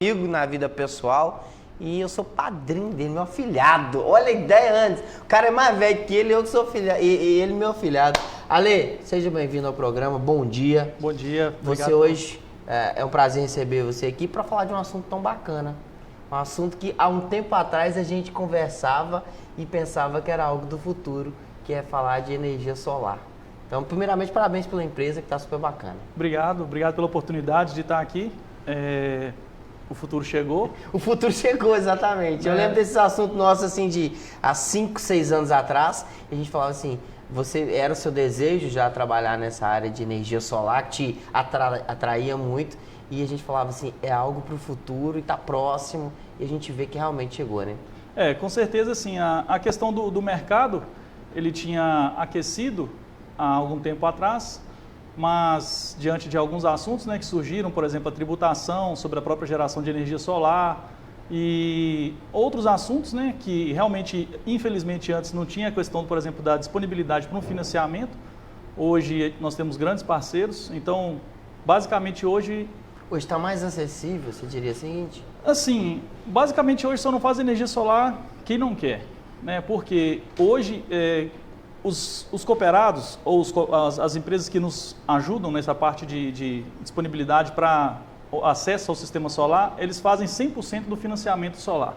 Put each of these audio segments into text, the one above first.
amigo na vida pessoal e eu sou padrinho dele, meu afilhado. Olha a ideia antes. O cara é mais velho que ele, eu que sou filhado, e ele meu afilhado. Ale, seja bem-vindo ao programa, bom dia. Bom dia. Você hoje, é um prazer receber você aqui para falar de um assunto tão bacana. Um assunto que há um tempo atrás a gente conversava e pensava que era algo do futuro, que é falar de energia solar. Então, primeiramente, parabéns pela empresa, que está super bacana. Obrigado pela oportunidade de estar aqui. O futuro chegou. O futuro chegou, exatamente. Eu lembro desses assuntos nossos, assim, de há 5, 6 anos atrás, e a gente falava assim, era o seu desejo já trabalhar nessa área de energia solar, que te atraía muito, e a gente falava assim, é algo para o futuro e está próximo, e a gente vê que realmente chegou, né? Com certeza, assim, a questão do mercado, ele tinha aquecido há algum tempo atrás, mas diante de alguns assuntos, né, que surgiram, por exemplo, a tributação sobre a própria geração de energia solar e outros assuntos, né, que realmente, infelizmente, antes não tinha a questão, por exemplo, da disponibilidade para um financiamento. Hoje nós temos grandes parceiros, então, basicamente hoje está mais acessível, você diria o seguinte? Assim, basicamente hoje só não faz energia solar quem não quer, né, porque hoje os cooperados ou as empresas que nos ajudam nessa parte de disponibilidade para acesso ao sistema solar, eles fazem 100% do financiamento solar.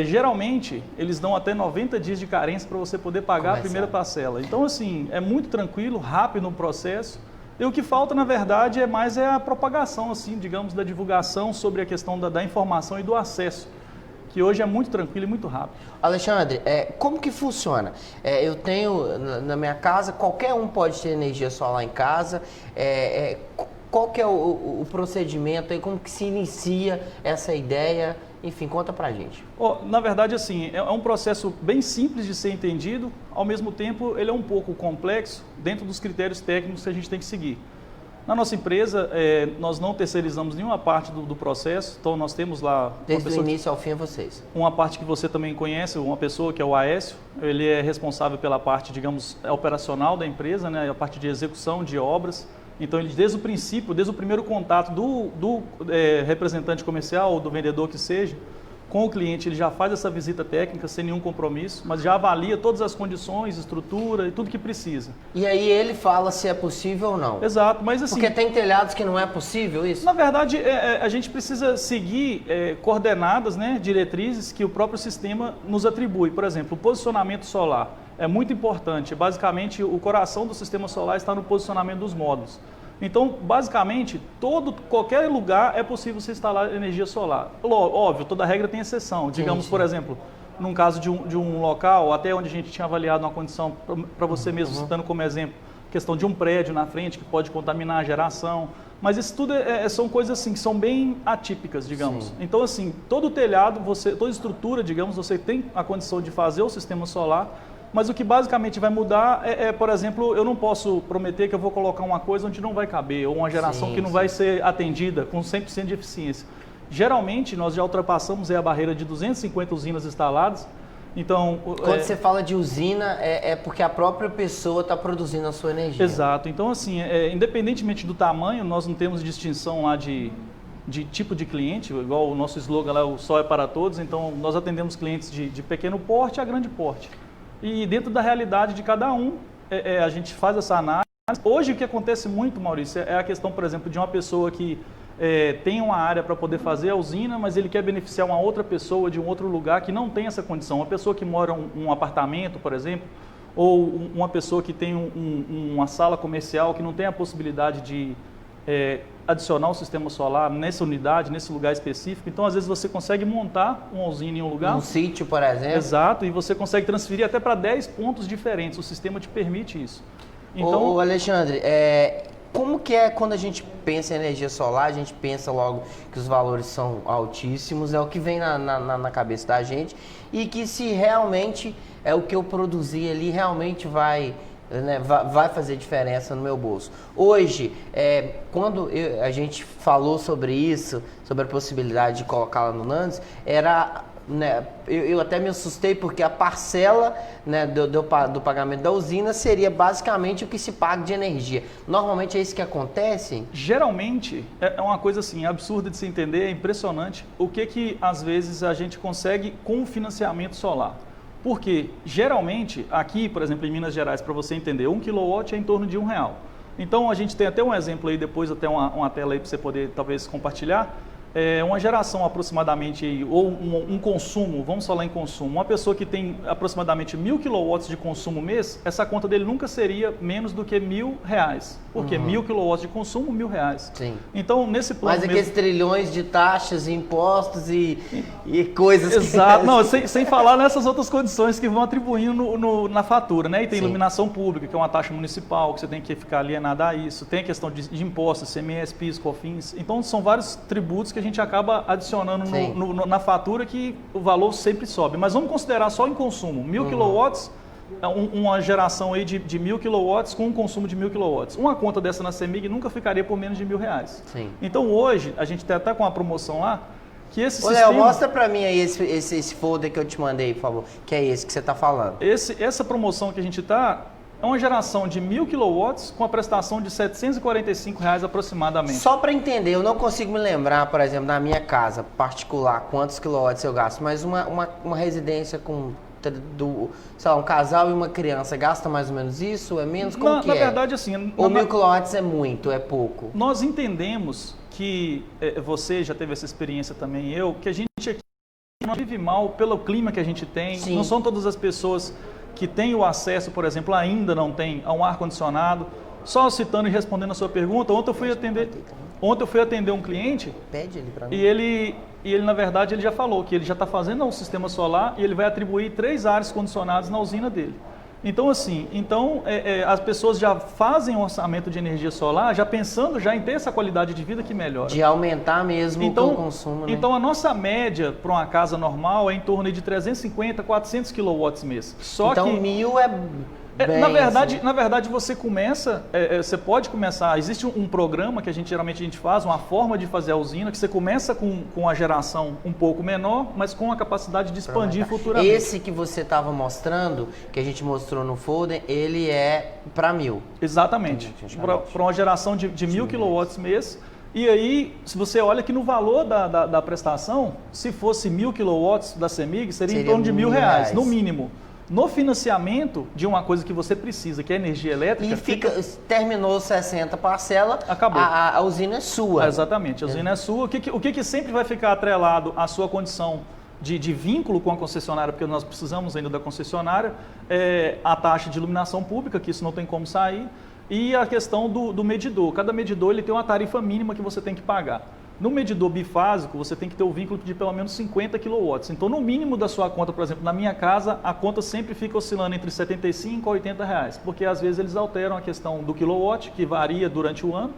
Geralmente, eles dão até 90 dias de carência para você poder pagar a primeira parcela. Então, assim, é muito tranquilo, rápido no processo. E o que falta, na verdade, é a propagação, assim, digamos, da divulgação sobre a questão da informação e do acesso, que hoje é muito tranquilo e muito rápido. Alexandre, como que funciona? Eu tenho na minha casa, qualquer um pode ter energia solar em casa. Qual que é o procedimento aí? Como que se inicia essa ideia? Enfim, conta pra gente. Na verdade, assim, é um processo bem simples de ser entendido, ao mesmo tempo ele é um pouco complexo dentro dos critérios técnicos que a gente tem que seguir. Na nossa empresa, nós não terceirizamos nenhuma parte do processo, então nós temos lá... Desde o início ao fim é vocês. Uma parte que você também conhece, uma pessoa que é o Aécio, ele é responsável pela parte, digamos, operacional da empresa, né, a parte de execução de obras. Então, ele desde o princípio, desde o primeiro contato do representante comercial ou do vendedor que seja, com o cliente, ele já faz essa visita técnica sem nenhum compromisso, mas já avalia todas as condições, estrutura e tudo que precisa. E aí ele fala se é possível ou não. Exato, mas assim... Porque tem telhados que não é possível isso? Na verdade, a gente precisa seguir coordenadas, né, diretrizes que o próprio sistema nos atribui. Por exemplo, o posicionamento solar é muito importante. Basicamente, o coração do sistema solar está no posicionamento dos módulos. Então, basicamente, qualquer lugar é possível você instalar energia solar. Óbvio, toda regra tem exceção. Digamos, por exemplo, num caso de um local, até onde a gente tinha avaliado uma condição, para você mesmo, citando como exemplo, questão de um prédio na frente que pode contaminar a geração. Mas isso tudo são coisas assim, que são bem atípicas, digamos. Sim. Então, assim, todo telhado, toda estrutura, digamos, você tem a condição de fazer o sistema solar. Mas o que basicamente vai mudar por exemplo, eu não posso prometer que eu vou colocar uma coisa onde não vai caber, ou uma geração que não vai ser atendida com 100% de eficiência. Geralmente, nós já ultrapassamos a barreira de 250 usinas instaladas. Então, quando você fala de usina, é porque a própria pessoa está produzindo a sua energia. Exato. Então, assim, independentemente do tamanho, nós não temos distinção lá de tipo de cliente, igual o nosso slogan lá, o sol é para todos. Então, nós atendemos clientes de pequeno porte a grande porte. E dentro da realidade de cada um, a gente faz essa análise. Hoje o que acontece muito, Maurício, é a questão, por exemplo, de uma pessoa que tem uma área para poder fazer a usina, mas ele quer beneficiar uma outra pessoa de um outro lugar que não tem essa condição. Uma pessoa que mora em um apartamento, por exemplo, ou uma pessoa que tem uma sala comercial que não tem a possibilidade de adicionar o sistema solar nessa unidade, nesse lugar específico. Então, às vezes, você consegue montar uma usina em um lugar. Um sítio, por exemplo. Exato, e você consegue transferir até para 10 pontos diferentes. O sistema te permite isso. Então, ô Alexandre, como que é quando a gente pensa em energia solar, a gente pensa logo que os valores são altíssimos, é o que vem na cabeça da gente, e que se realmente é o que eu produzir ali realmente vai fazer diferença no meu bolso. Hoje, quando a gente falou sobre isso, sobre a possibilidade de colocá-la no Nandes, era né, eu até me assustei porque a parcela, né, do pagamento da usina seria basicamente o que se paga de energia. Normalmente é isso que acontece? Geralmente, é uma coisa assim, absurda de se entender, é impressionante o que às vezes a gente consegue com o financiamento solar. Porque, geralmente, aqui, por exemplo, em Minas Gerais, para você entender, 1 kW é em torno de R$1. Então, a gente tem até um exemplo aí, depois até uma tela aí para você poder, talvez, compartilhar. Uma geração aproximadamente, ou um consumo, vamos falar em consumo, uma pessoa que tem aproximadamente 1.000 kW de consumo mês, essa conta dele nunca seria menos do que R$1.000, porque 1.000 kW de consumo, R$1.000. Sim. Então, nesse plano mas aqueles trilhões de taxas e impostos e coisas Exato. Não, sem falar nessas outras condições que vão atribuindo na fatura, né? E tem iluminação pública, que é uma taxa municipal, que você tem que ficar alienado a isso. Tem a questão de impostos, CMS, PIS, COFINS. Então, são vários tributos que a gente acaba adicionando na fatura que o valor sempre sobe. Mas vamos considerar só em consumo. 1.000 kW, uma geração aí de 1.000 kW com um consumo de 1.000 kW. Uma conta dessa na CEMIG nunca ficaria por menos de R$1.000. Sim. Então, hoje, a gente tem até com uma promoção lá, que esse Ô, sistema... Léo, mostra pra mim aí esse folder que eu te mandei, por favor, que é esse que você tá falando. Essa promoção que a gente tá é uma geração de 1.000 kW com a prestação de R$ 745 aproximadamente. Só para entender, eu não consigo me lembrar, por exemplo, na minha casa particular, quantos quilowatts eu gasto, mas uma residência com, sei lá, um casal e uma criança gasta mais ou menos isso? É menos? Como que é? Na verdade, assim... Ou 1.000 quilowatts é muito, é pouco? Nós entendemos que, você já teve essa experiência também, que a gente aqui não vive mal pelo clima que a gente tem. Sim. Não são todas as pessoas que têm o acesso, por exemplo, ainda não tem a um ar-condicionado. Só citando e respondendo a sua pergunta, ontem eu fui atender um cliente. Pede ele para mim. E ele, na verdade, ele já falou que ele já está fazendo um sistema solar e ele vai atribuir 3 ares condicionados na usina dele. Então, assim, as pessoas já fazem um orçamento de energia solar já pensando já em ter essa qualidade de vida que melhora. De aumentar mesmo o consumo, né? Então, a nossa média para uma casa normal é em torno de 350, 400 kW mês. Só então, que 1.000 é... Na verdade, você começa, você pode começar, existe um programa que geralmente a gente faz, uma forma de fazer a usina, que você começa com a geração um pouco menor, mas com a capacidade de expandir futuramente. Esse que você estava mostrando, que a gente mostrou no folder, ele é para 1.000. Exatamente, para uma geração de 1.000 kW mês. E aí, se você olha que no valor da prestação, se fosse 1.000 kW da CEMIG, seria em torno de R$1.000, no mínimo. No financiamento de uma coisa que você precisa, que é energia elétrica... E terminou 60 parcela, acabou. A usina é sua. Exatamente, a usina é sua. O que sempre vai ficar atrelado à sua condição de vínculo com a concessionária, porque nós precisamos ainda da concessionária, é a taxa de iluminação pública, que isso não tem como sair, e a questão do medidor. Cada medidor ele tem uma tarifa mínima que você tem que pagar. No medidor bifásico, você tem que ter o vínculo de pelo menos 50 kW. Então, no mínimo da sua conta, por exemplo, na minha casa, a conta sempre fica oscilando entre R$ 75 a R$80, porque às vezes eles alteram a questão do quilowatt, que varia durante o ano.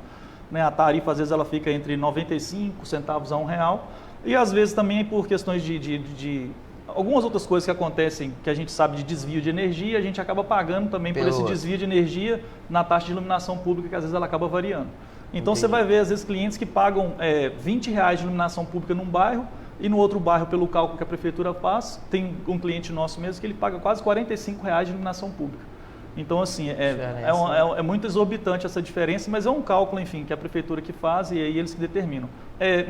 Né? A tarifa, às vezes, ela fica entre 95 centavos a R$1. E às vezes também por questões de algumas outras coisas que acontecem, que a gente sabe de desvio de energia, a gente acaba pagando também por esse desvio de energia na taxa de iluminação pública, que às vezes ela acaba variando. Então, você vai ver, às vezes, clientes que pagam R$20 de iluminação pública num bairro e no outro bairro, pelo cálculo que a prefeitura faz, tem um cliente nosso mesmo que ele paga quase R$45 de iluminação pública. Então, assim, é muito exorbitante essa diferença, mas é um cálculo, enfim, que a prefeitura que faz e aí eles que determinam.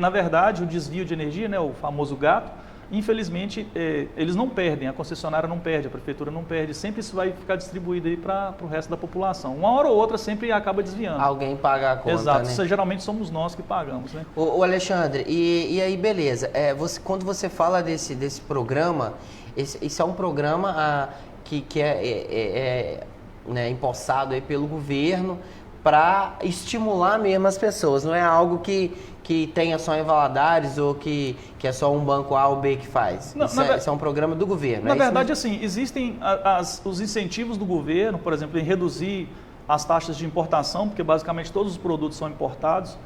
Na verdade, o desvio de energia, né, o famoso gato, infelizmente, eles não perdem, a concessionária não perde, a prefeitura não perde, sempre isso vai ficar distribuído aí para o resto da população. Uma hora ou outra sempre acaba desviando. Alguém paga a conta, Exato, né? Isso, geralmente somos nós que pagamos, né? Ô Alexandre, e aí beleza, quando você fala desse programa, esse é um programa que é né, empossado aí pelo governo para estimular mesmo as pessoas, não é algo que tenha só em Valadares ou que é só um banco A ou B que faz. Isso é um programa do governo. Na verdade, assim, existem os incentivos do governo, por exemplo, em reduzir as taxas de importação, porque basicamente todos os produtos são importados.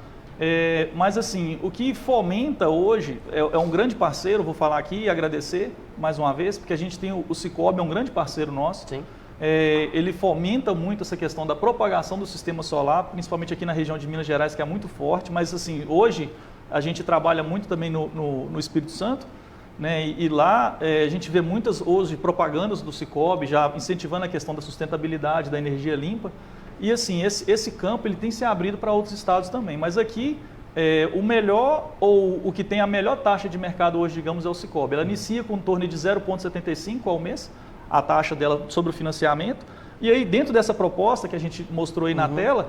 Mas assim, o que fomenta hoje é um grande parceiro, vou falar aqui e agradecer mais uma vez, porque a gente tem o Cicobi, é um grande parceiro nosso. Sim. Ele fomenta muito essa questão da propagação do sistema solar, principalmente aqui na região de Minas Gerais, que é muito forte, mas assim, hoje a gente trabalha muito também no Espírito Santo né? E lá a gente vê muitas hoje propagandas do Sicoob já incentivando a questão da sustentabilidade, da energia limpa. E assim, esse campo ele tem se abrido para outros estados também. Mas aqui, o melhor, ou o que tem a melhor taxa de mercado hoje, digamos, é o Sicoob. Ela inicia com um torno de 0,75 ao mês, a taxa dela sobre o financiamento. E aí, dentro dessa proposta que a gente mostrou aí na tela,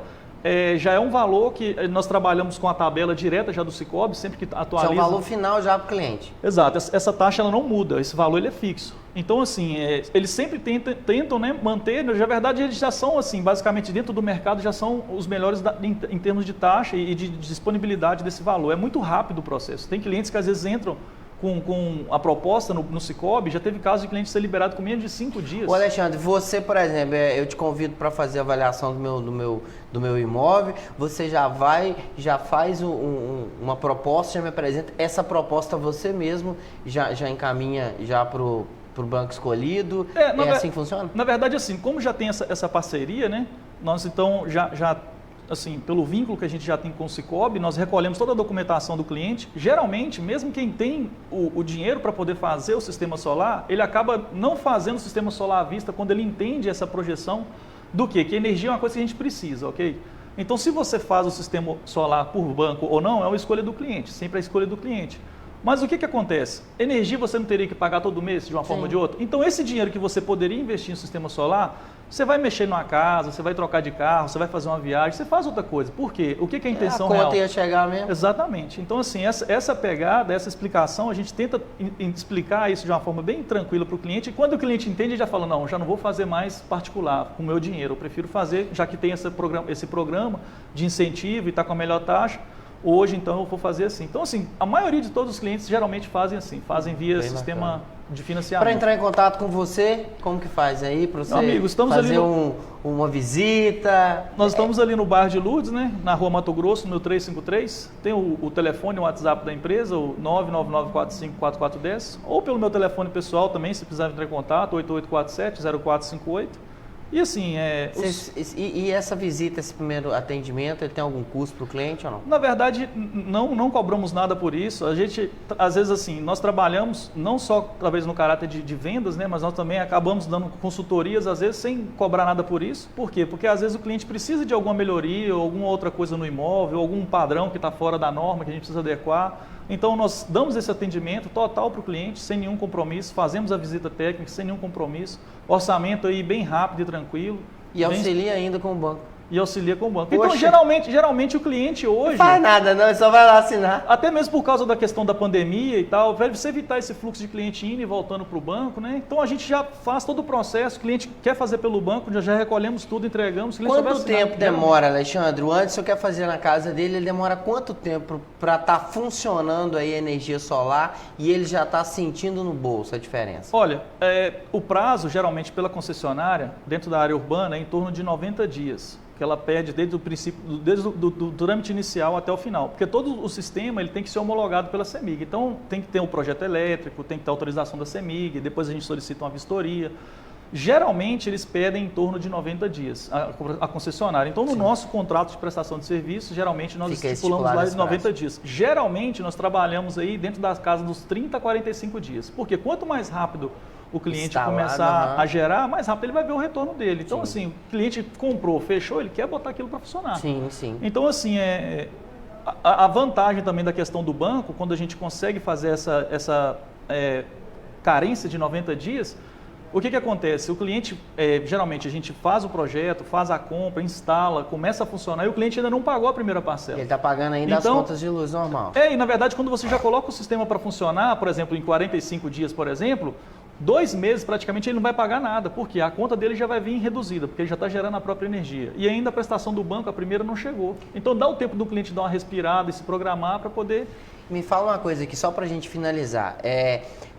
já é um valor que nós trabalhamos com a tabela direta já do Sicoob, sempre que atualiza. Isso é o valor final já para o cliente. Exato, essa taxa ela não muda, esse valor ele é fixo. Então, assim, eles sempre tentam, né, manter, na verdade eles já são, assim, basicamente dentro do mercado já são os melhores em termos de taxa e de disponibilidade desse valor. É muito rápido o processo. Tem clientes que às vezes entram com a proposta no Sicoob, já teve caso de cliente ser liberado com menos de 5 dias. Ô Alexandre, você, por exemplo, eu te convido para fazer a avaliação do meu imóvel, você já faz uma proposta, já me apresenta, essa proposta você mesmo já encaminha já para o banco escolhido, é assim que funciona? Na verdade, assim, como já tem essa parceria, né, nós então já assim, pelo vínculo que a gente já tem com o Sicoob, nós recolhemos toda a documentação do cliente. Geralmente, mesmo quem tem o dinheiro para poder fazer o sistema solar, ele acaba não fazendo o sistema solar à vista quando ele entende essa projeção do quê? Que energia é uma coisa que a gente precisa, ok? Então, se você faz o sistema solar por banco ou não, é uma escolha do cliente, sempre a escolha do cliente. Mas o que acontece? Energia você não teria que pagar todo mês de uma forma ou de outra? Então, esse dinheiro que você poderia investir no sistema solar, você vai mexer numa casa, você vai trocar de carro, você vai fazer uma viagem, você faz outra coisa. Por quê? O que é a intenção real? A conta ia chegar mesmo. Exatamente. Então, assim, essa pegada, essa explicação, a gente tenta explicar isso de uma forma bem tranquila para o cliente. E quando o cliente entende, ele já fala, não, já não vou fazer mais particular com o meu dinheiro. Eu prefiro fazer, já que tem esse programa de incentivo e está com a melhor taxa, hoje, então, eu vou fazer assim. Então, assim, a maioria de todos os clientes geralmente fazem assim, fazem via bem sistema bacana de financiamento. Para entrar em contato com você, como que faz aí? Para você amigo, fazer uma visita? Nós estamos ali no bairro de Lourdes, né? Na rua Mato Grosso, no 353. Tem o telefone, o WhatsApp da empresa, o 999454410. Ou pelo meu telefone pessoal também, se precisar entrar em contato, 8847-0458. E assim, E essa visita, esse primeiro atendimento, ele tem algum custo para o cliente ou não? Na verdade, não cobramos nada por isso. A gente, às vezes assim, nós trabalhamos não só talvez no caráter de vendas, né, mas nós também acabamos dando consultorias, às vezes, sem cobrar nada por isso. Por quê? Porque às vezes o cliente precisa de alguma melhoria, ou alguma outra coisa no imóvel, algum padrão que está fora da norma, que a gente precisa adequar. Então, nós damos esse atendimento total para o cliente, sem nenhum compromisso, fazemos a visita técnica sem nenhum compromisso, orçamento aí bem rápido e tranquilo. E auxilia ainda com o banco. E auxilia com o banco. Poxa. Então, geralmente o cliente hoje... Não faz nada não, ele só vai lá assinar. Até mesmo por causa da questão da pandemia e tal, para você evitar esse fluxo de cliente indo e voltando para o banco, né? Então, a gente já faz todo o processo, o cliente quer fazer pelo banco, já recolhemos tudo, entregamos. Quanto tempo demora, Alexandre? O Anderson quer fazer na casa dele, ele demora quanto tempo para estar funcionando aí a energia solar e ele já está sentindo no bolso a diferença? Olha, o prazo, geralmente, pela concessionária, dentro da área urbana, é em torno de 90 dias. Que ela pede desde o princípio, desde do trâmite inicial até o final. Porque todo o sistema ele tem que ser homologado pela CEMIG. Então, tem que ter um projeto elétrico, tem que ter autorização da CEMIG, depois a gente solicita uma vistoria. Geralmente, eles pedem em torno de 90 dias, a concessionária. Então, no nosso contrato de prestação de serviço, geralmente nós estipulamos lá de 90 dias. Geralmente, nós trabalhamos aí dentro das casas dos 30 a 45 dias. Porque quanto mais rápido o cliente começar a gerar, mais rápido ele vai ver o retorno dele. Então, assim, o cliente comprou, fechou, ele quer botar aquilo para funcionar. Sim, sim. Então, assim, a vantagem também da questão do banco, quando a gente consegue fazer essa carência de 90 dias, o que acontece? O cliente, geralmente, a gente faz o projeto, faz a compra, instala, começa a funcionar e o cliente ainda não pagou a primeira parcela. Ele está pagando ainda as contas de luz normal. E na verdade, quando você já coloca o sistema para funcionar, por exemplo, em 45 dias, por exemplo, 2 meses praticamente ele não vai pagar nada, porque a conta dele já vai vir reduzida, porque ele já está gerando a própria energia. E ainda a prestação do banco, a primeira não chegou. Então dá o tempo do cliente dar uma respirada e se programar para poder... Me fala uma coisa aqui, só para a gente finalizar.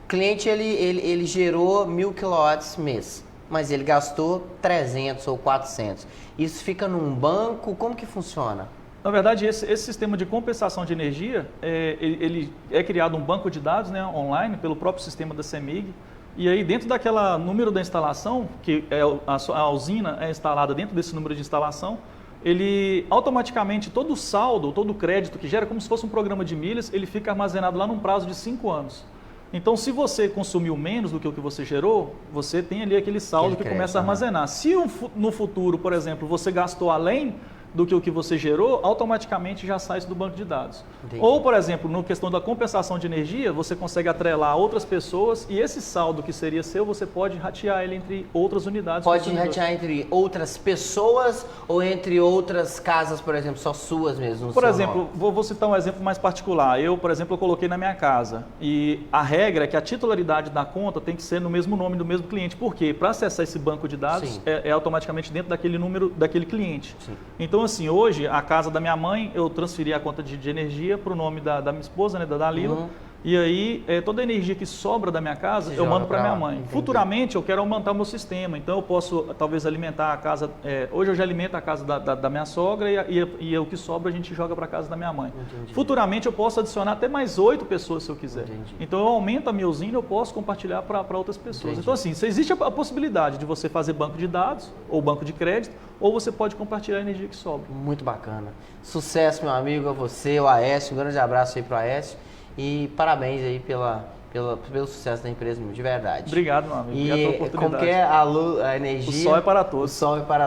O cliente ele gerou 1.000 kW mês, mas ele gastou 300 ou 400. Isso fica num banco? Como que funciona? Na verdade, esse sistema de compensação de energia, ele é criado um banco de dados, né, online pelo próprio sistema da CEMIG. E aí, dentro daquela número da instalação, que a usina é instalada dentro desse número de instalação, ele automaticamente, todo o saldo, todo o crédito que gera, como se fosse um programa de milhas, ele fica armazenado lá num prazo de 5 anos. Então, se você consumiu menos do que o que você gerou, você tem ali aquele saldo que começa a armazenar. Se no futuro, por exemplo, você gastou além do que o que você gerou, automaticamente já sai isso do banco de dados. Entendi. Ou, por exemplo, na questão da compensação de energia, você consegue atrelar outras pessoas e esse saldo que seria seu, você pode ratear ele entre outras unidades. Pode ratear entre outras pessoas ou entre outras casas, por exemplo, só suas mesmo? Por exemplo, vou citar um exemplo mais particular. Eu, por exemplo, eu coloquei na minha casa e a regra é que a titularidade da conta tem que ser no mesmo nome do mesmo cliente. Por quê? Para acessar esse banco de dados é automaticamente dentro daquele número daquele cliente. Sim. Então, assim, hoje, a casa da minha mãe, eu transferi a conta de energia para o nome da minha esposa, né, da Dalila. E aí, toda a energia que sobra da minha casa, eu mando para minha mãe. Entendi. Futuramente, eu quero aumentar o meu sistema. Então, eu posso, talvez, alimentar a casa... hoje eu já alimento a casa da minha sogra e o que sobra a gente joga para a casa da minha mãe. Entendi. Futuramente, eu posso adicionar até mais 8 pessoas, se eu quiser. Entendi. Então, eu aumento a minha usina e eu posso compartilhar para outras pessoas. Entendi. Então, assim, existe a possibilidade de você fazer banco de dados ou banco de crédito, ou você pode compartilhar a energia que sobra. Muito bacana. Sucesso, meu amigo, a você, o Aécio. Um grande abraço aí pro Aécio. E parabéns aí pelo sucesso da empresa, de verdade. Obrigado, meu amigo. Obrigado pela E oportunidade. como que é a energia? O sol é para todos. O sol é para